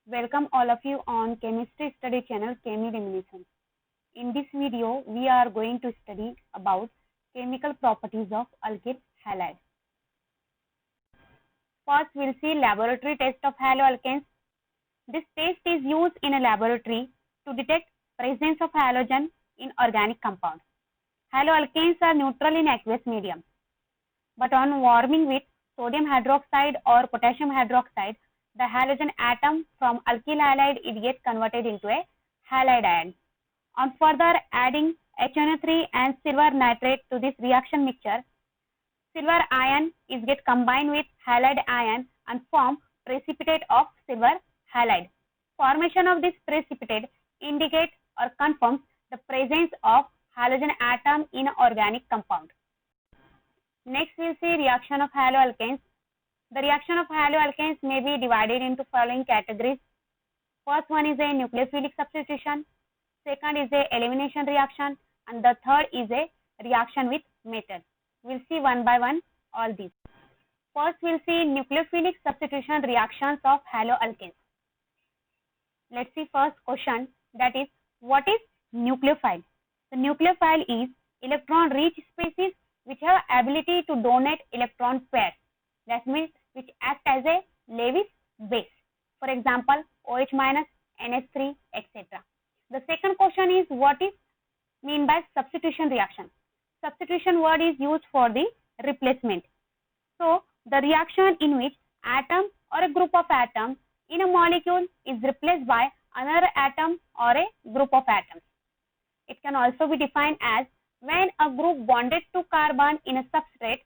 Welcome all of you on Chemistry Study channel Chemi-Luminescence. In this video, we are going to study about chemical properties of alkyl halide. First, we'll see laboratory test of haloalkanes. This test is used in a laboratory to detect presence of halogen in organic compounds. Haloalkanes are neutral in aqueous medium, but on warming with sodium hydroxide or potassium hydroxide, the halogen atom from alkyl halide it gets converted into a halide ion. On further adding HNO3 and silver nitrate to this reaction mixture, silver ion is get combined with halide ion and form precipitate of silver halide. Formation of this precipitate indicates or confirms the presence of halogen atom in an organic compound. Next, we'll see reaction of haloalkanes. The reaction of haloalkanes may be divided into following categories. First one is a nucleophilic substitution, second is a elimination reaction, and the third is a reaction with metal. We'll see one by one all these. First, we'll see nucleophilic substitution reactions of haloalkanes. Let's see first question, that is, what is nucleophile? The nucleophile is electron-rich species which have ability to donate electron pairs. That means which act as a Lewis base. For example, OH minus, NH3, etc. The second question is what is mean by substitution reaction? Substitution word is used for the replacement. So the reaction in which atom or a group of atoms in a molecule is replaced by another atom or a group of atoms. It can also be defined as when a group bonded to carbon in a substrate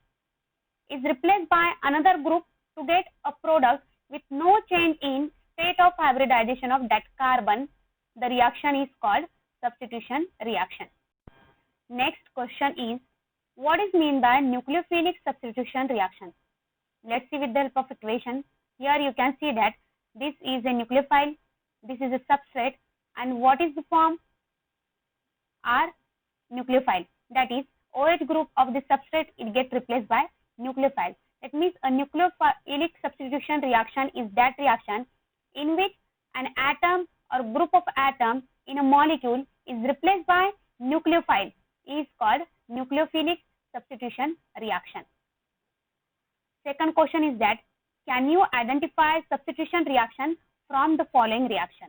is replaced by another group to get a product with no change in state of hybridization of that carbon. The reaction is called substitution reaction. Next question is what is mean by nucleophilic substitution reaction? Let's see with the help of equation. Here you can see that this is a nucleophile, this is a substrate, and what is the form? Are nucleophile. That is, OH group of the substrate it gets replaced by nucleophile. That means a nucleophilic substitution reaction is that reaction in which an atom or group of atoms in a molecule is replaced by nucleophile is called nucleophilic substitution reaction. Second question is that can you identify substitution reaction from the following reaction?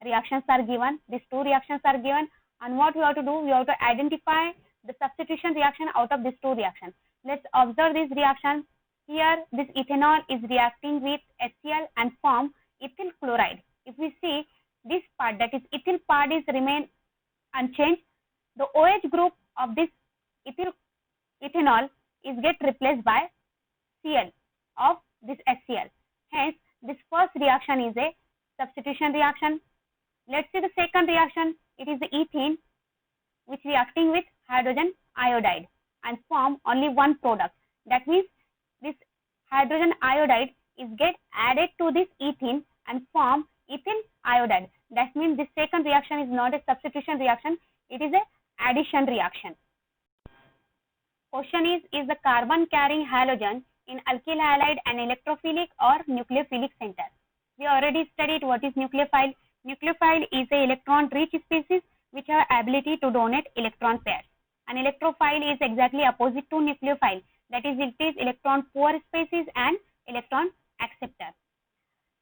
Reactions are given, these two reactions are given, and what we have to do, we have to identify the substitution reaction out of these two reactions. Let's observe these reactions. Here this ethanol is reacting with HCl and form ethyl chloride. If we see this part, that is ethyl part is remain unchanged, the OH group of this ethanol is get replaced by Cl of this HCl. Hence this first reaction is a substitution reaction. Let's see the second reaction. It is the ethene which reacting with hydrogen iodide and form only one product. That means this hydrogen iodide is get added to this ethene and form ethyl iodide. That means this second reaction is not a substitution reaction, it is a addition reaction. Question is the carbon carrying halogen in alkyl halide an electrophilic or nucleophilic center? We already studied what is nucleophile. Nucleophile is a electron rich species which have ability to donate electron pairs. An electrophile is exactly opposite to nucleophile, that is it is electron poor species and electron acceptor.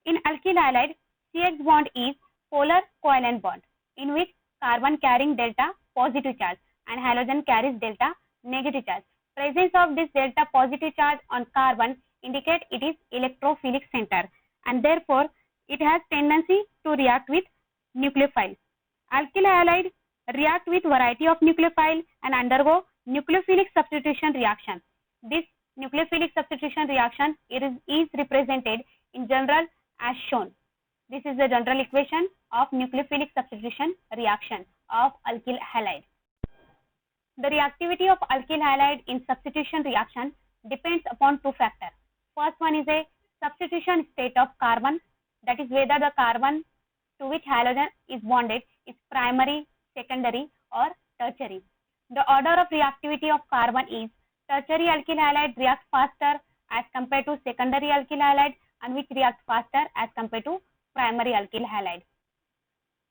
In alkyl halide, CH bond is polar covalent bond in which carbon carrying delta positive charge and halogen carries delta negative charge. Presence of this delta positive charge on carbon indicate it is electrophilic center and therefore it has tendency to react with nucleophile. Alkyl halide react with variety of nucleophile and undergo nucleophilic substitution reaction. This nucleophilic substitution reaction is represented in general as shown. This is the general equation of nucleophilic substitution reaction of alkyl halide. The reactivity of alkyl halide in substitution reaction depends upon two factors. First one is a substitution state of carbon, that is whether the carbon to which halogen is bonded is primary, secondary or tertiary. The order of reactivity of carbon is tertiary alkyl halide reacts faster as compared to secondary alkyl halide and which reacts faster as compared to primary alkyl halide.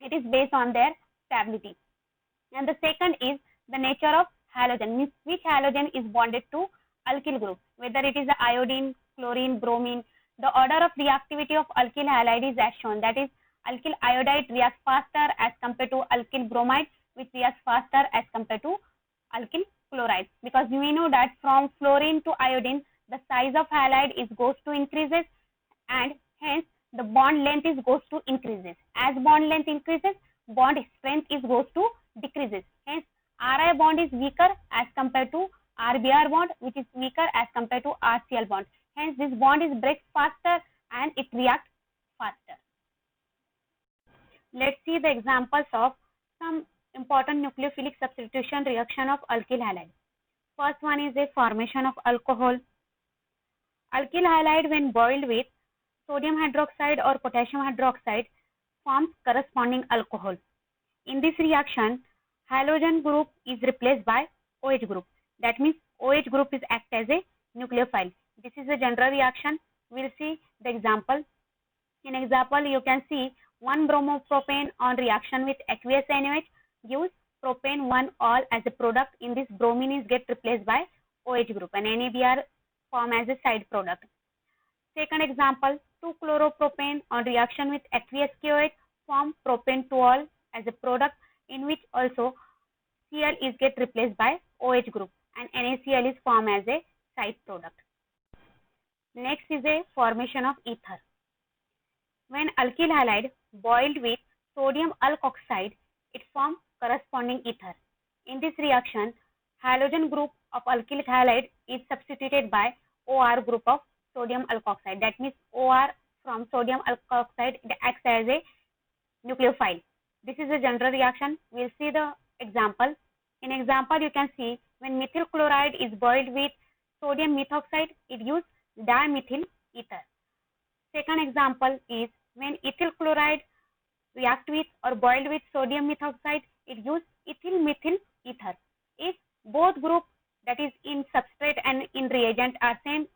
It is based on their stability. And the second is the nature of halogen, means which halogen is bonded to alkyl group, whether it is the iodine, chlorine, bromine. The order of reactivity of alkyl halide is as shown, that is alkyl iodide reacts faster as compared to alkyl bromide, which reacts faster as compared to alkyl chloride, because we know that from fluorine to iodine the size of halide is goes to increases, and hence the bond length is goes to increases. As bond length increases, bond strength is goes to decreases. Hence Ri bond is weaker as compared to RBr bond, which is weaker as compared to RCl bond. Hence this bond is breaks faster and it reacts faster. Let's see the examples of some important nucleophilic substitution reaction of alkyl halide. First one is a formation of alcohol. Alkyl halide, when boiled with sodium hydroxide or potassium hydroxide, forms corresponding alcohol. In this reaction, halogen group is replaced by OH group. That means OH group is act as a nucleophile. This is a general reaction. We'll see the example. In example, you can see 1 bromopropane on reaction with aqueous NaOH gives propane 1-ol as a product. In this, bromine is get replaced by OH group and NABR form as a side product. Second example, 2-chloropropane on reaction with aqueous KOH form propane 2-ol as a product, in which also Cl is get replaced by OH group and NaCl is formed as a side product. Next is a formation of ether. When alkyl halide boiled with sodium alkoxide, it forms corresponding ether. In this reaction, halogen group of alkyl halide is substituted by OR group of sodium alkoxide. That means OR from sodium alkoxide acts as a nucleophile. This is a general reaction. We'll see the example. In example, you can see when methyl chloride is boiled with sodium methoxide, it gives dimethyl ether. Second example is when ethyl chloride react with or boiled with sodium methoxide, it gives ethyl methyl ether. If both group, that is in substrate and in reagent, are same,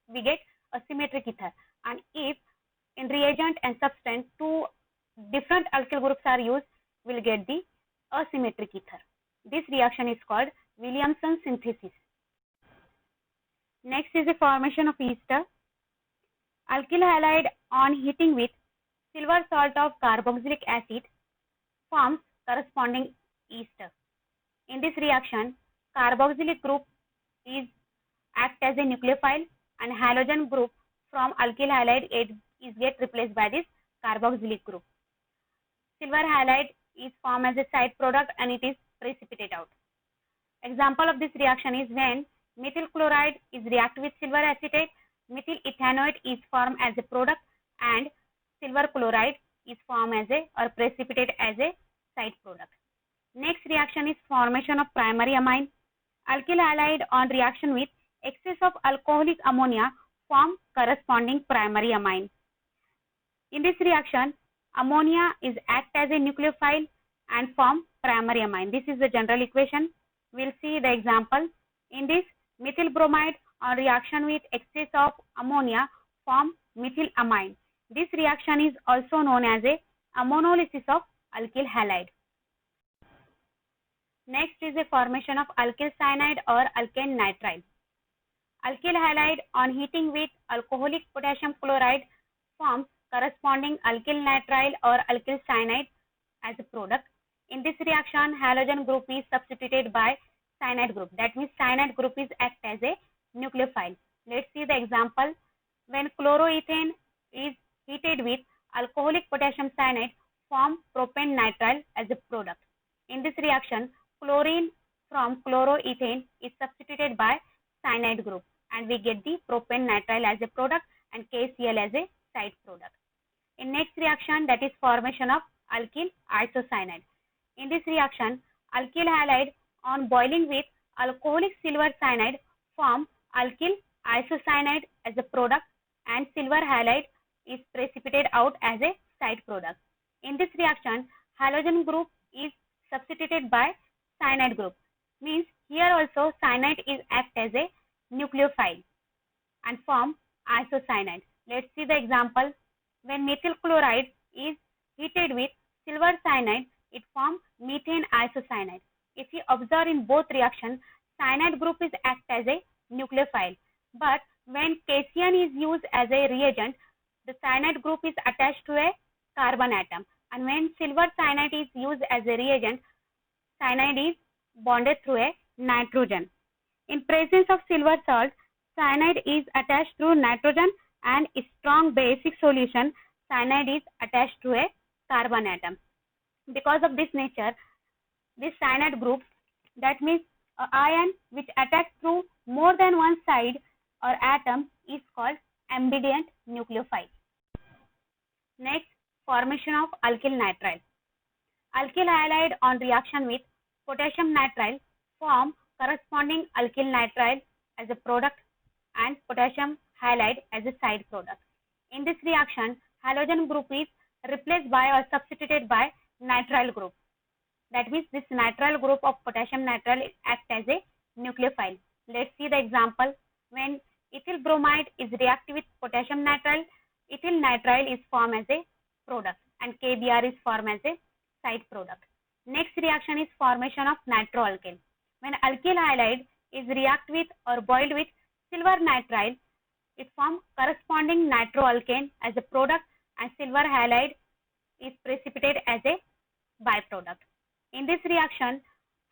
we get asymmetric ether. And if in reagent and substance two different alkyl groups are used, we'll get the asymmetric ether. This reaction is called Williamson synthesis. Next is the formation of ester. Alkyl halide on heating with silver salt of carboxylic acid forms corresponding ester. In this reaction, carboxylic group is act as a nucleophile and halogen group from alkyl halide is get replaced by this carboxylic group. Silver halide is formed as a side product and it is precipitate out. Example of this reaction is when methyl chloride is react with silver acetate, methyl ethanoate is formed as a product and silver chloride is formed as a or precipitate as a side product. Next reaction is formation of primary amine. Alkyl halide on reaction with excess of alcoholic ammonia form corresponding primary amine. In this reaction, ammonia is act as a nucleophile and form primary amine. This is the general equation. We'll see the example. In this, methyl bromide on reaction with excess of ammonia form methyl amine. This reaction is also known as a ammonolysis of alkyl halide. Next is a formation of alkyl cyanide or alkane nitrile. Alkyl halide on heating with alcoholic potassium chloride forms corresponding alkyl nitrile or alkyl cyanide as a product. In this reaction, halogen group is substituted by cyanide group. That means cyanide group is act as a nucleophile. Let's see the example. When chloroethane is heated with alcoholic potassium cyanide, form propane nitrile as a product. In this reaction, chlorine from chloroethane is substituted by cyanide group and we get the propane nitrile as a product and KCl as a side product. In next reaction, that is formation of alkyl isocyanide. In this reaction, alkyl halide on boiling with alcoholic silver cyanide form alkyl isocyanide as a product and silver halide is precipitated out as a side product. In this reaction, halogen group is substituted by cyanide group. Means here also cyanide is act as a nucleophile and form isocyanide. Let's see the example. When methyl chloride is heated with silver cyanide, it forms methane isocyanide. If you observe in both reactions, cyanide group is act as a nucleophile. But when cation is used as a reagent, the cyanide group is attached to a carbon atom. And when silver cyanide is used as a reagent, cyanide is bonded through a nitrogen. In presence of silver salt, cyanide is attached through nitrogen, and in strong basic solution, cyanide is attached to a carbon atom. Because of this nature, this cyanide group, that means an ion which attacks through more than one side or atom, is called ambidient nucleophile. Next, formation of alkyl nitrile. Alkyl halide on reaction with potassium nitrile form corresponding alkyl nitrile as a product and potassium halide as a side product. In this reaction, halogen group is replaced by or substituted by nitrile group. That means this nitrile group of potassium nitrile acts as a nucleophile. Let's see the example. When ethyl bromide is reacted with potassium nitrile, ethyl nitrile is formed as a product and KBr is formed as a side product. Next reaction is formation of nitroalkane. When alkyl halide is reacted with or boiled with silver nitrile, it forms corresponding nitroalkane as a product and silver halide is precipitated as a byproduct. In this reaction,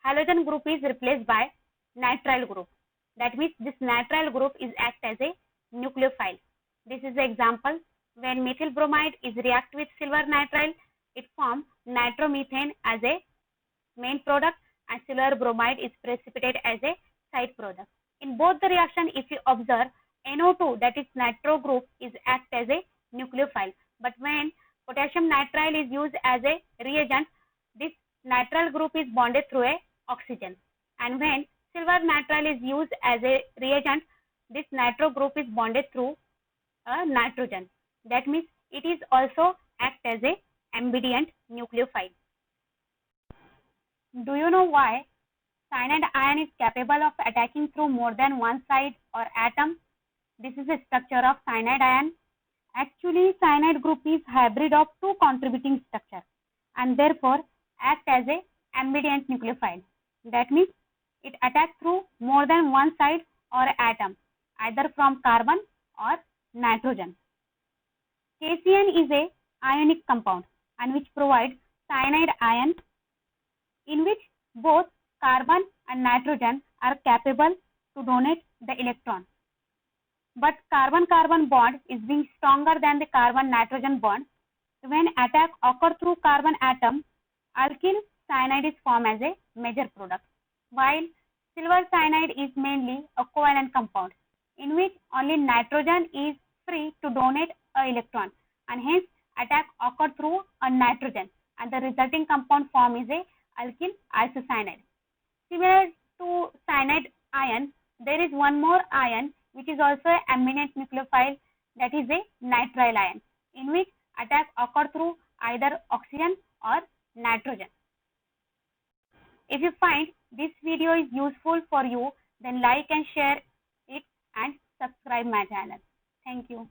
halogen group is replaced by nitrile group. That means this nitrile group is act as a nucleophile. This is the example. When methyl bromide is reacted with silver nitrile, it forms nitromethane as a main product and silver bromide is precipitated as a side product. In both the reaction, if you observe, NO2, that is nitro group, is act as a nucleophile. But when potassium nitrile is used as a reagent, this nitrile group is bonded through a oxygen. And when silver nitrile is used as a reagent, this nitro group is bonded through a nitrogen. That means it is also act as a ambidient nucleophile. Do you know why cyanide ion is capable of attacking through more than one side or atom? This is the structure of cyanide ion. Actually, cyanide group is hybrid of two contributing structure and therefore act as a ambidient nucleophile. That means it attacks through more than one side or atom, either from carbon or nitrogen. Cation is a ionic compound and which provides cyanide ion in which both carbon and nitrogen are capable to donate the electron. But carbon-carbon bond is being stronger than the carbon-nitrogen bond. When attack occur through carbon atom, alkyl cyanide is formed as a major product, while silver cyanide is mainly a covalent compound in which only nitrogen is free to donate an electron, and hence attack occur through a nitrogen and the resulting compound form is a alkyl isocyanide. Similar to cyanide ion, there is one more ion which is also an ambidient nucleophile, that is a nitrile ion, in which attack occur through either oxygen or nitrogen. If you find this video is useful for you, then like and share it and subscribe my channel. Thank you.